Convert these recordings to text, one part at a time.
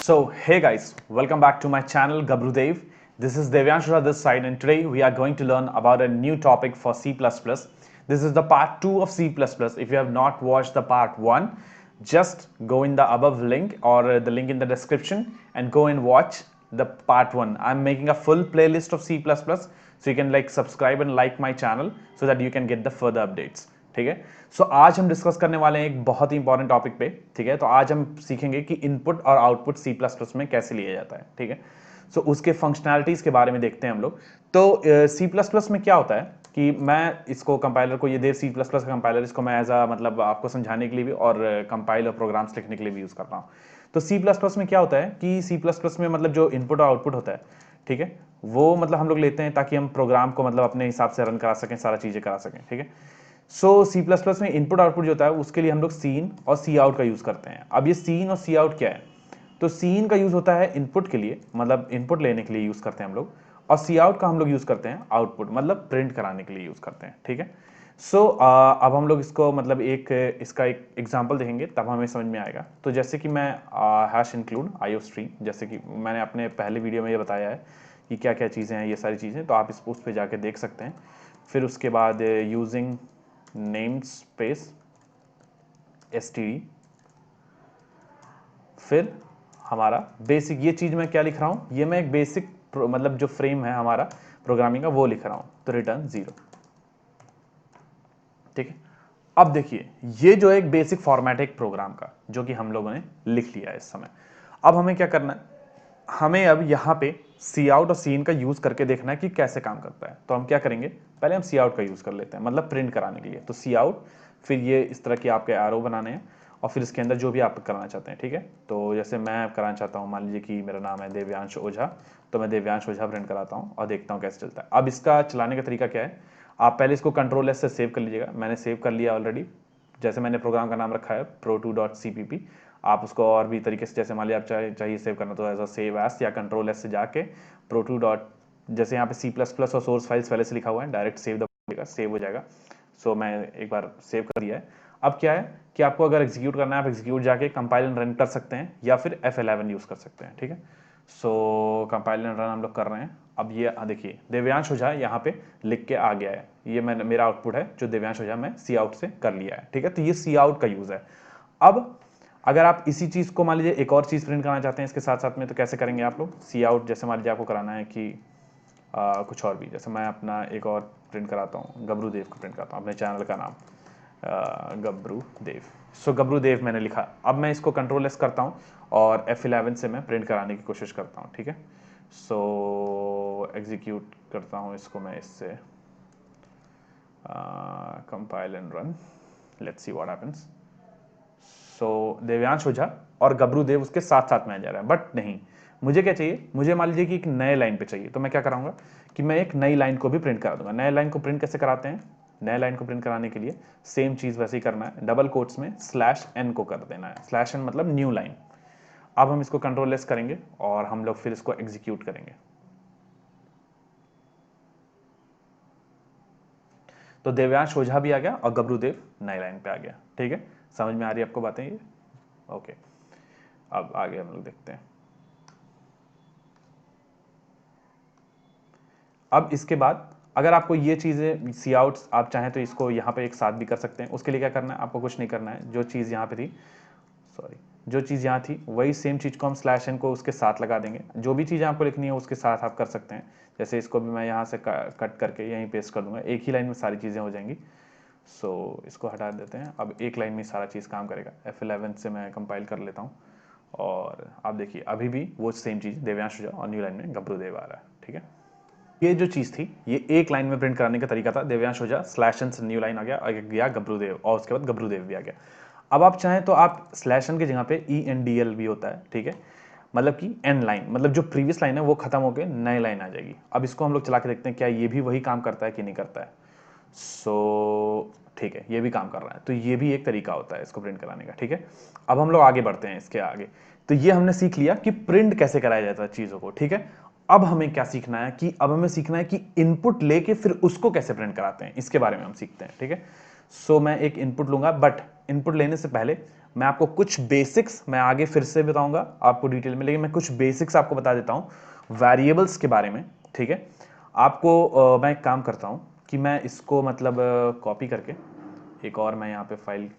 So, hey guys, welcome back to my channel Gabrudev. This is Devyanshu this side, and today we are going to learn about a new topic for C++. This is the part 2 of C++. If you have not watched the part 1, just go in the above link or the link in the description and go and watch the part 1. I'm making a full playlist of C++, so you can subscribe and like my channel so that you can get the further updates. ठीक है। सो आज हम discuss करने वाले हैं एक बहुत ही important topic पे। ठीक है, तो आज हम सीखेंगे कि इनपुट और आउटपुट सी प्लस प्लस में कैसे लिया जाता है। ठीक है, सो उसके फंक्शनैलिटीज के बारे में देखते हैं हम लोग। तो सी प्लस प्लस में क्या होता है कि मैं इसको कंपाइलर को, ये देव सी प्लस प्लस का कंपाइलर, इसको मैं एज अ मतलब आपको समझाने के लिए भी और कंपाइल और प्रोग्राम्स लिखने के लिए भी यूज करता हूँ। तो सी प्लस प्लस में क्या होता है कि सी प्लस प्लस में मतलब जो इनपुट और आउटपुट होता है, ठीक है, वो मतलब हम लोग लेते हैं ताकि हम प्रोग्राम को मतलब अपने हिसाब से रन करा सकें, सारा चीजें करा सकें। ठीक है, सो सी प्लस प्लस में इनपुट आउटपुट जो होता है उसके लिए हम लोग सीन और सी आउट का यूज करते हैं। अब ये सीन और सी आउट क्या है? तो सीन का यूज होता है इनपुट के लिए, मतलब इनपुट लेने के लिए यूज करते हैं हम लोग, और सी आउट का हम लोग यूज करते हैं आउटपुट, मतलब प्रिंट कराने के लिए यूज करते हैं। ठीक है, सो अब हम लोग इसको मतलब इसका एक एग्जांपल देखेंगे तब हमें समझ में आएगा। तो जैसे कि मैं हैश इंक्लूड आईओ स्ट्रीम, जैसे कि मैंने अपने पहले वीडियो में ये बताया है कि क्या क्या चीज़ें हैं, ये सारी चीज़ें, तो आप इस पोस्ट पे जाके देख सकते हैं। फिर उसके बाद यूजिंग नेम स्पेस std, फिर हमारा बेसिक, ये चीज मैं क्या लिख रहा हूं, ये मैं एक बेसिक मतलब जो फ्रेम है हमारा प्रोग्रामिंग का वो लिख रहा हूं, तो रिटर्न 0। ठीक है, अब देखिए ये जो एक बेसिक फॉर्मेट है एक प्रोग्राम का जो कि हम लोगों ने लिख लिया है इस समय। अब हमें क्या करना है, हमें अब यहाँ पे सी आउट और सी इन का यूज करके देखना है कि कैसे काम करता है। तो हम क्या करेंगे, पहले हम सी आउट का यूज कर लेते हैं, मतलब प्रिंट कराने के लिए। तो सी आउट, फिर ये इस तरह के आपके एरो बनाने हैं और फिर इसके अंदर जो भी आप कराना चाहते हैं। ठीक है, तो जैसे मैं कराना चाहता हूँ, मान लीजिए कि मेरा नाम है देव्यांश ओझा, तो मैं देव्यांश ओझा प्रिंट कराता हूँ और देखता हूँ कैसे चलता है। अब इसका चलाने का तरीका क्या है, आप पहले इसको कंट्रोल एस से सेव कर लीजिएगा। मैंने सेव कर लिया ऑलरेडी, जैसे मैंने प्रोग्राम का नाम रखा है pro2.cpp। आप उसको और भी तरीके से, जैसे मान लिया आप चाहिए सेव करना, तो एज अ सेव एस या कंट्रोल एस से जाके pro2 डॉट, जैसे यहाँ पे सी प्लस प्लस और सोर्स फाइल्स पहले से लिखा हुआ है, डायरेक्ट सेव दबाइएगा, सेव हो जाएगा। सो मैं एक बार सेव कर दिया है। अब क्या है कि आपको अगर एग्जीक्यूट करना है, आप एग्जीक्यूट जाके कंपाइल एंड रन कर सकते हैं या फिर F11 यूज कर सकते हैं। ठीक है, सो कंपाइल एंड रन हम लोग कर रहे हैं। अब ये देखिए देव्यांश ओझा यहाँ पे लिख के आ गया है, ये मैंने, मेरा आउटपुट है जो देव्यांश ओझा मैं सी आउट से कर लिया है। ठीक है, तो ये सी आउट का यूज है। अब अगर आप इसी चीज को मान लीजिए एक और चीज प्रिंट करना चाहते हैं इसके साथ साथ में, तो कैसे करेंगे आप लोग, सी आउट जैसे मान लीजिए आपको कराना है कि कुछ और भी, जैसे मैं अपना एक और प्रिंट कराता हूँ, गबरूदेव को प्रिंट कराता हूँ, अपने चैनल का नाम गबरूदेव। सो गबरूदेव मैंने लिखा। अब मैं इसको कंट्रोल एस करता हूँ और F11 से मैं प्रिंट कराने की कोशिश करता हूँ। ठीक है, सो एग्जीक्यूट करता हूँ इसको मैं इससे, compile and run, let's see what happens. So Devyansh Ojha और गबरूदेव उसके साथ साथ में आ जा रहा है, बट नहीं, मुझे क्या चाहिए, मुझे मान लीजिए कि एक नए लाइन पे चाहिए। तो मैं क्या कराऊंगा कि मैं एक नई लाइन को भी प्रिंट करा दूंगा। नए लाइन को प्रिंट कैसे कराते हैं, नए लाइन को प्रिंट कराने के लिए सेम चीज वैसे ही करना है, डबल कोट्स में /n को कर देना है। /n मतलब न्यू लाइन। अब हम इसको कंट्रोल लेस करेंगे और हम लोग फिर इसको एग्जीक्यूट करेंगे। तो देव्यांश ओझा भी आ गया और गबरूदेव नई लाइन पे आ गया। ठीक है, समझ में आ रही है आपको बातें ये? ओके, अब आगे हम लोग देखते हैं। अब इसके बाद अगर आपको ये चीज़ें सी आउट्स आप चाहें तो इसको यहाँ पे एक साथ भी कर सकते हैं। उसके लिए क्या करना है, आपको कुछ नहीं करना है, जो चीज़ यहाँ पे थी, सॉरी, जो चीज़ यहाँ थी वही सेम चीज़ को हम /n को उसके साथ लगा देंगे। जो भी चीज़ें आपको लिखनी है उसके साथ आप कर सकते हैं। जैसे इसको भी मैं यहाँ से कट करके यहीं पेस्ट कर दूंगा, एक ही लाइन में सारी चीज़ें हो जाएंगी। सो इसको हटा देते हैं, अब एक लाइन में सारा चीज़ काम करेगा। F11 से मैं कंपाइल कर लेता हूँ और आप देखिए अभी भी वो सेम चीज़ देव्यांश ओझा और न्यू लाइन में गबरूदेव आ रहा है। ठीक है, ये जो चीज थी ये एक लाइन में प्रिंट कराने का तरीका था। देव्यांश ओझा /n से न्यू लाइन आ गया गबरूदेव, और उसके बाद गबरूदेव भी आ गया। अब आप चाहें तो आप /n की जगह पे ENDL भी होता है। ठीक है, मतलब कि एन लाइन, मतलब जो प्रीवियस लाइन है वो खत्म होकर नई लाइन आ जाएगी। अब इसको हम लोग चला के देखते हैं क्या ये भी वही काम करता है कि नहीं करता है। सो ठीक है, ये भी काम कर रहा है, तो ये भी एक तरीका होता है इसको प्रिंट कराने का। ठीक है, अब हम लोग आगे बढ़ते हैं इसके आगे। तो ये हमने सीख लिया कि प्रिंट कैसे कराया जाता है चीजों को। ठीक है, अब हमें क्या सीखना है कि अब हमें सीखना है कि इनपुट लेके फिर उसको कैसे प्रिंट कराते हैं, इसके बारे में हम सीखते हैं। ठीक है, सो मैं एक इनपुट लूंगा, बट इनपुट लेने से पहले मैं आपको कुछ बेसिक्स, मैं आगे फिर से बताऊंगा आपको डिटेल में, लेकिन मैं कुछ बेसिक्स आपको बता देता हूं वेरिएबल्स के बारे में, ठीक है। आपको मैं एक काम करता हूं कि मैं इसको मतलब कॉपी करके एक और मैं यहाँ पे फाइल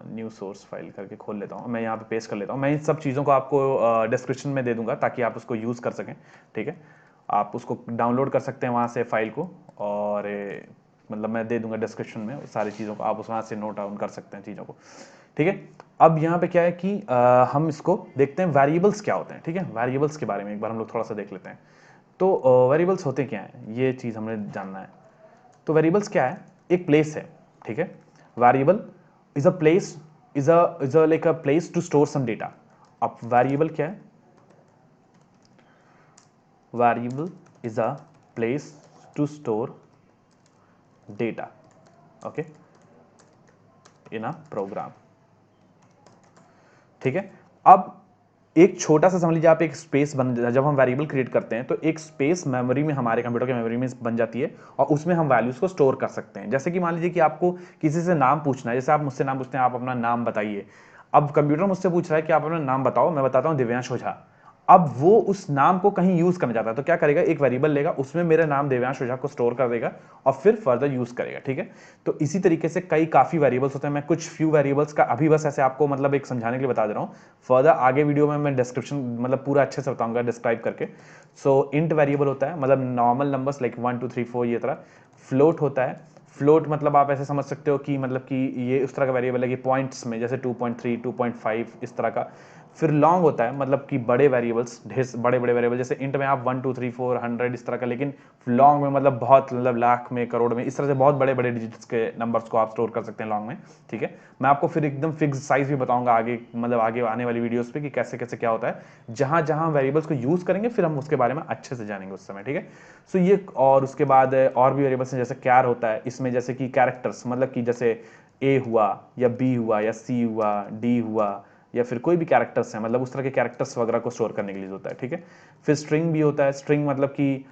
न्यू सोर्स फाइल करके खोल लेता हूँ, मैं यहाँ पे पेस्ट कर लेता हूँ। मैं इन सब चीज़ों को आपको डिस्क्रिप्शन में दे दूंगा ताकि आप उसको यूज़ कर सकें, ठीक है। आप उसको डाउनलोड कर सकते हैं वहाँ से फाइल को, और मतलब मैं दे दूंगा डिस्क्रिप्शन में सारी चीज़ों को, आप उस वहाँ से नोट डाउन कर सकते हैं चीज़ों को, ठीक है। अब यहाँ पे क्या है कि हम इसको देखते हैं वेरिएबल्स क्या होते हैं, ठीक है। वेरिएबल्स के बारे में एक बार हम लोग थोड़ा सा देख लेते हैं। तो वेरिएबल्स होते क्या हैं, ये चीज़ हमने जानना है। तो वेरिएबल्स क्या है, एक प्लेस है, ठीक है। Variable is a place, is a like a place to store some data. अब वेरिएबल क्या है, variable is a place to store data, okay, in a program, ठीक है। अब एक छोटा सा समझ लीजिए आप, एक स्पेस बन, जब हम वेरिएबल क्रिएट करते हैं तो एक स्पेस मेमोरी में, हमारे कंप्यूटर के मेमोरी में बन जाती है, और उसमें हम वैल्यूज को स्टोर कर सकते हैं। जैसे कि मान लीजिए कि आपको किसी से नाम पूछना है, जैसे आप मुझसे नाम पूछते हैं, आप अपना नाम बताइए। अब कंप्यूटर मुझसे पूछ रहा है कि आप अपना नाम बताओ, मैं बताता हूँ दिव्यांश ओझा। अब वो उस नाम को कहीं यूज करना चाहता है, तो क्या करेगा, एक वेरिएबल लेगा, उसमें मेरा नाम देव्यांश ओझा को स्टोर कर देगा और फिर फर्दर यूज करेगा, ठीक है। तो इसी तरीके से काफी वेरिएबल्स होते हैं। मैं कुछ फ्यू वेरिएबल्स का अभी बस ऐसे आपको मतलब एक समझाने के लिए बता दे रहा हूँ। फर्दर आगे वीडियो में मैं डिस्क्रिप्शन मतलब पूरा अच्छे से बताऊंगा डिस्क्राइब करके। सो इंट वेरिएबल होता है, मतलब नॉर्मल नंबर्स लाइक 1 2 3 4 ये तरह। फ्लोट होता है, फ्लोट मतलब आप ऐसे समझ सकते हो कि मतलब कि ये उस तरह का वेरिएबल है कि पॉइंट्स में, जैसे 2.3 2.5 इस तरह का। फिर लॉन्ग होता है, मतलब कि बड़े वेरिएबल्स, ढेर बड़े बड़े वेरिएबल, जैसे इंट में आप 1 2 3 4 100 इस तरह का, लेकिन लॉन्ग में मतलब बहुत, मतलब लाख में, करोड़ में, इस तरह से बहुत बड़े बड़े डिजिट्स के नंबर्स को आप स्टोर कर सकते हैं लॉन्ग में, ठीक है। मैं आपको फिर एकदम फिक्स साइज भी बताऊंगा आगे, मतलब आगे आने वाली वीडियोस पे कि कैसे कैसे क्या होता है। जहां जहां वेरिएबल्स को यूज करेंगे फिर हम उसके बारे में अच्छे से जानेंगे उस समय, ठीक है। सो ये, और उसके बाद और भी वेरिएबल्स हैं, जैसे कैर होता है इसमें, जैसे कि कैरेक्टर्स, मतलब कि जैसे ए हुआ या बी हुआ या सी हुआ, डी हुआ, या फिर कोई भी कैरेक्टर्स हैं, मतलब उस तरह के कैरेक्टर्स वगैरह को स्टोर करने के लिए होता है, ठीक है। फिर स्ट्रिंग भी होता है, स्ट्रिंग मतलब कि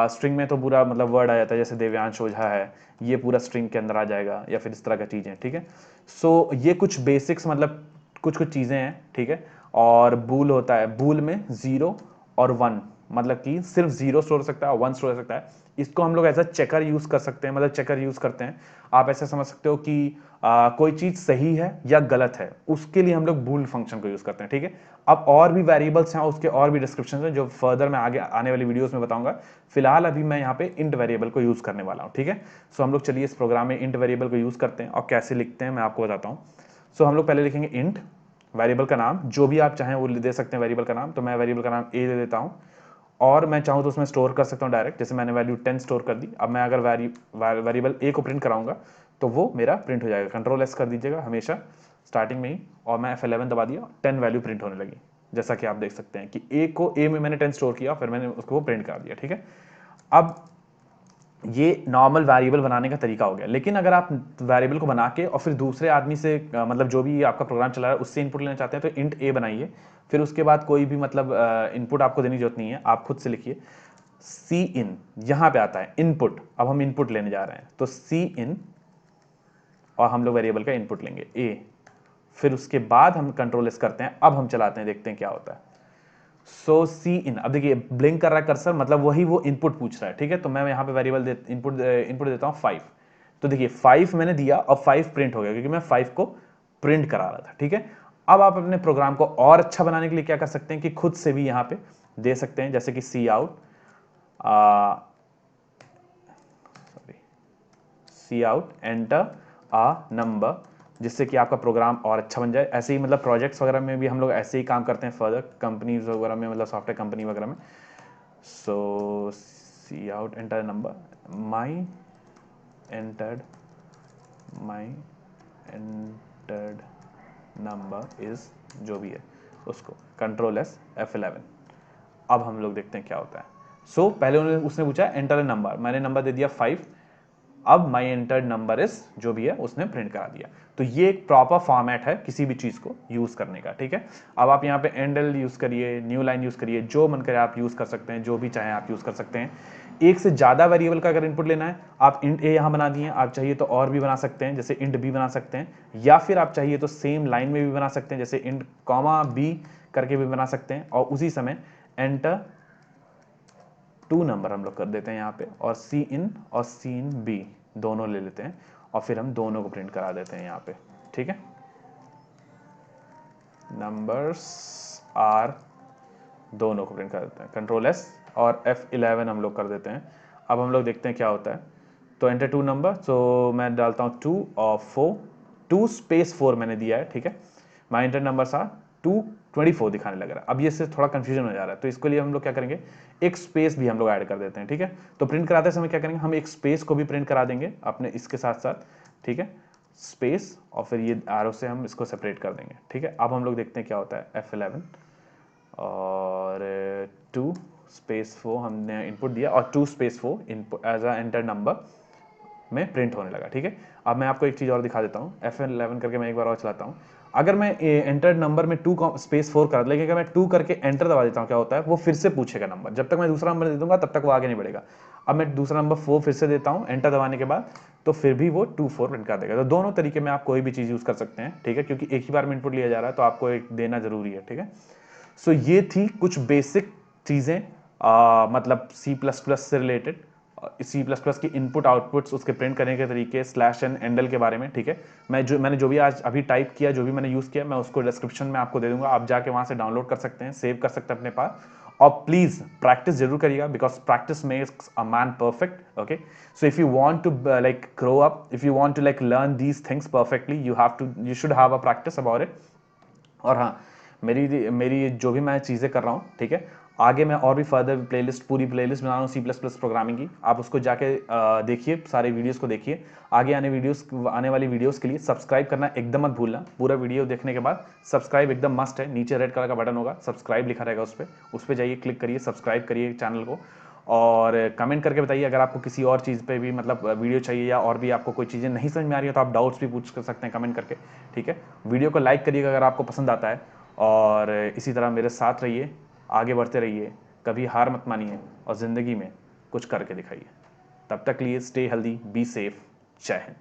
स्ट्रिंग में तो पूरा मतलब वर्ड आ जाता है, जैसे देव्यांश ओझा है, ये पूरा स्ट्रिंग के अंदर आ जाएगा, या फिर इस तरह का चीज़ें, ठीक है। सो ये कुछ बेसिक्स, मतलब कुछ कुछ चीज़ें हैं, ठीक है। और बूल होता है, बूल में 0 और 1, मतलब कि सिर्फ 0 स्टोर हो सकता है और 1 स्टोर हो सकता है। इसको हम लोग एज अ चेकर यूज कर सकते हैं, मतलब चेकर यूज करते हैं। आप ऐसे समझ सकते हो कि कोई चीज सही है या गलत है, उसके लिए हम लोग बूल फंक्शन को यूज करते हैं, ठीक है। अब और भी वेरिएबल्स हैं, उसके और भी डिस्क्रिप्शन है जो फर्दर मैं आगे आने वाली वीडियोस में बताऊंगा। फिलहाल अभी मैं यहाँ पे इंट वेरिएबल को यूज करने वाला हूँ, ठीक है। सो हम लोग चलिए इस प्रोग्राम में इंट वेरिएबल को यूज करते हैं, और कैसे लिखते हैं मैं आपको बताता हूँ। सो हम लोग पहले लिखेंगे इंट, वेरिएबल का नाम जो भी आप चाहें वो दे सकते हैं वेरिएबल का नाम। तो मैं वेरिएबल का नाम ए दे देता हूँ, और मैं चाहूँ तो उसमें स्टोर कर सकता हूँ डायरेक्ट, जैसे मैंने वैल्यू 10 स्टोर कर दी। अब मैं अगर वेरिएबल ए को प्रिंट कराऊंगा तो वो मेरा प्रिंट हो जाएगा। कंट्रोल एस कर दीजिएगा हमेशा स्टार्टिंग में ही, और मैं F11 दबा दिया, 10 वैल्यू प्रिंट होने लगी। जैसा कि आप देख सकते हैं कि ए में मैंने 10 स्टोर किया, फिर मैंने उसको वो प्रिंट कर दिया, ठीक है। अब ये नॉर्मल वेरिएबल बनाने का तरीका हो गया। लेकिन अगर आप वेरिएबल को बना के और फिर दूसरे आदमी से मतलब जो भी आपका प्रोग्राम चला रहा है उससे इनपुट लेना चाहते हैं, तो इंट ए बनाइए। फिर उसके बाद कोई भी मतलब इनपुट आपको देने की जरूरत नहीं है, आप खुद से लिखिए सी इन, यहां पे आता है इनपुट। अब हम इनपुट लेने जा रहे हैं, तो सी इन, और हम लोग वेरिएबल का इनपुट लेंगे ए। फिर उसके बाद हम कंट्रोल एस करते हैं। अब हम चलाते हैं, देखते हैं क्या होता है। सो सी इन, अब देखिए ब्लिंक कर रहा है कर्सर, मतलब वही वो इनपुट पूछ रहा है, ठीक है। तो मैं यहाँ पे वेरिएबल इनपुट देता हूँ 5। तो देखिए 5 मैंने दिया और 5 प्रिंट हो गया, क्योंकि मैं 5 को प्रिंट करा रहा था, ठीक है। अब आप अपने प्रोग्राम को और अच्छा बनाने के लिए क्या कर सकते हैं कि खुद से भी यहाँ पे दे सकते हैं, जैसे कि सी आउट, सी आउट एंटर आ नंबर, जिससे कि आपका प्रोग्राम और अच्छा बन जाए। ऐसे ही मतलब प्रोजेक्ट्स वगैरह में भी हम लोग ऐसे ही काम करते हैं फर्दर, कंपनीज वगैरह में, मतलब सॉफ्टवेयर कंपनी वगैरह में। So cout enter number, my entered number is, जो भी है उसको कंट्रोल एस F11। अब हम लोग देखते हैं क्या होता है। सो पहले उसने पूछा एंटर ए नंबर, मैंने नंबर दे दिया 5। अब माई एंटर्ड नंबर इज, जो भी है उसने प्रिंट करा दिया। तो ये एक प्रॉपर फॉर्मेट है किसी भी चीज को यूज करने का, ठीक है। अब आप यहाँ पे एंडल यूज करिए, न्यू लाइन यूज करिए, जो मन करे आप यूज कर सकते हैं, जो भी चाहे आप यूज कर सकते हैं। एक से ज़्यादा वेरिएबल का अगर इनपुट लेना है, आप इंट ए यहाँ बना दिए, आप चाहिए तो और भी बना सकते हैं, जैसे इंट बी बना सकते हैं, या फिर आप चाहिए तो सेम लाइन में भी बना सकते हैं, जैसे इंट कॉमा बी करके भी बना सकते हैं, और उसी समय एंटर 2 नंबर हम लोग कर देते हैं यहाँ पे, और सी इन और सी इन बी दोनों ले लेते हैं, और फिर हम दोनों को प्रिंट करा देते हैं यहाँ पे। ठीक है, नंबर्स आर दोनों को प्रिंट कर देते हैं, कंट्रोल एस और F11 हम लोग कर देते हैं। अब हम लोग देखते हैं क्या होता है। तो एंटर 2 नंबर, तो मैं डालता हूँ 2 और 4, 2 स्पेस 4 मैंने दिया है। ठीक है, माई एंटर नंबर 224 दिखाने लग रहा है। अब ये से थोड़ा कंफ्यूजन हो जा रहा है, तो इसके लिए हम लोग क्या करेंगे, एक स्पेस भी हम लोग ऐड कर देते हैं। ठीक है, तो प्रिंट कराते समय क्या करेंगे, हम एक स्पेस को भी प्रिंट करा देंगे अपने इसके साथ साथ। ठीक है, स्पेस और फिर ये आरो से हम इसको सेपरेट कर देंगे। ठीक है, अब हम लोग देखते हैं क्या होता है। F11 और 2 स्पेस 4 हमने इनपुट दिया, और 2 space 4 input as a enter number में प्रिंट होने लगा। ठीक है, अब मैं आपको एक चीज़ और दिखा देता हूँ। F11 करके मैं एक बार और चलाता हूँ। अगर मैं एंटर नंबर में 2 स्पेस 4 कर, लेकिन अगर मैं 2 करके एंटर दबा देता हूँ, क्या होता है, वो फिर से पूछेगा नंबर। जब तक मैं दूसरा नंबर दे दूंगा तब तक वो आगे नहीं बढ़ेगा। अब मैं दूसरा नंबर 4 फिर से देता हूँ एंटर दबाने के बाद, तो फिर भी वो 2-4 प्रिंट कर देगा। तो दोनों तरीके में आप कोई भी चीज़ यूज़ कर सकते हैं। ठीक है, क्योंकि एक ही बार में इनपुट लिया जा रहा है, तो आपको एक देना जरूरी है। ठीक है, सो ये थी कुछ बेसिक चीज़ें, मतलब C++ से रिलेटेड, C++ की इनपुट आउटपुट्स, उसके प्रिंट करने के तरीके, स्लैश एंड एंडल के बारे में। ठीक है, मैंने जो भी आज अभी टाइप किया, जो भी मैंने यूज़ किया, मैं उसको डिस्क्रिप्शन में आपको दे दूंगा, आप जाके वहाँ से डाउनलोड कर सकते हैं, सेव कर सकते हैं अपने पास। और प्लीज प्रैक्टिस जरूर करिएगा, because practice makes a man perfect. Okay, so if you want to like grow up, if you want to like learn these things perfectly, you should have a practice about it. और हाँ, मेरी जो भी मैं चीज़ें कर रहा हूँ, ठीक है, आगे मैं और भी फर्दर प्लेलिस्ट, पूरी प्लेलिस्ट बना रहा हूँ C++ प्रोग्रामिंग की। आप उसको जाके देखिए, सारे वीडियोस को देखिए। आगे आने वाली वीडियोस के लिए सब्सक्राइब करना एकदम मत भूलना। पूरा वीडियो देखने के बाद सब्सक्राइब एकदम मस्ट है। नीचे रेड कलर का बटन होगा, सब्सक्राइब लिखा रहेगा, उस पर जाइए, क्लिक करिए, सब्सक्राइब करिए चैनल को, और कमेंट करके बताइए अगर आपको किसी और चीज़ पे भी मतलब वीडियो चाहिए, या और भी आपको कोई चीज़ें नहीं समझ में आ रही है, तो आप डाउट्स भी पूछ कर सकते हैं कमेंट करके। ठीक है, वीडियो को लाइक करिएगा अगर आपको पसंद आता है, और इसी तरह मेरे साथ रहिए, आगे बढ़ते रहिए, कभी हार मत मानिए, और ज़िंदगी में कुछ करके दिखाइए। तब तक लिए स्टे हेल्दी, बी सेफ, जय हिंद।